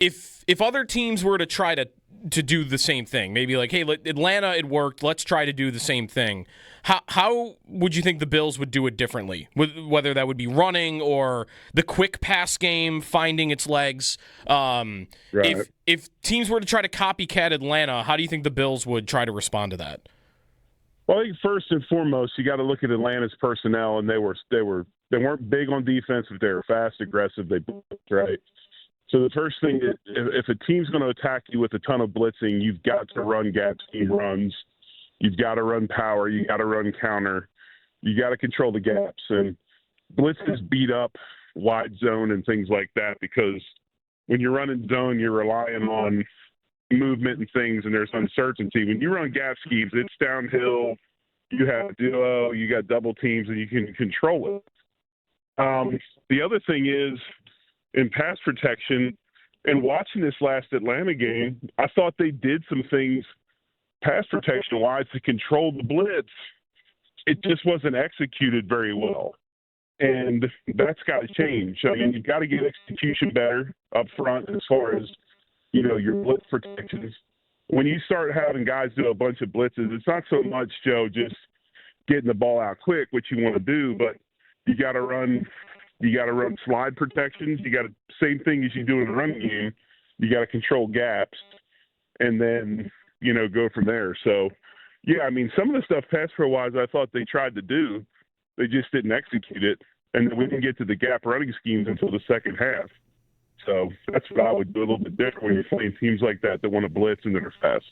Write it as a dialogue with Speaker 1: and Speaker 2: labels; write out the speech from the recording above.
Speaker 1: if other teams were to try to do the same thing, maybe like, hey, Atlanta, it worked, let's try to do the same thing. How would you think the Bills would do it differently? Whether that would be running or the quick pass game finding its legs.
Speaker 2: Right.
Speaker 1: If teams were to try to copycat Atlanta, how do you think the Bills would try to respond to that?
Speaker 2: Well, I think first and foremost, you got to look at Atlanta's personnel, and they weren't big on defense, but they were fast, aggressive. They blitzed, right. So the first thing is, if a team's going to attack you with a ton of blitzing, you've got to run gap scheme runs. You've got to run power. You got to run counter. You got to control the gaps. And blitzes beat up wide zone and things like that because when you're running zone, you're relying on movement and things, and there's uncertainty. When you run gap schemes, it's downhill. You have duo. You got double teams, and you can control it. The other thing is, in pass protection, and watching this last Atlanta game, I thought they did some things pass protection-wise to control the blitz. It just wasn't executed very well, and that's got to change. I mean, you've got to get execution better up front as far as, your blitz protections. When you start having guys do a bunch of blitzes, it's not so much, Joe, just getting the ball out quick, which you want to do, but you got to run slide protections. You got to, same thing as you do in the running game. You got to control gaps, and then go from there. So, yeah, I mean, some of the stuff pass pro wise, I thought they tried to do, they just didn't execute it, and we didn't get to the gap running schemes until the second half. So that's what I would do a little bit different when you're playing teams like that want to blitz and that are fast.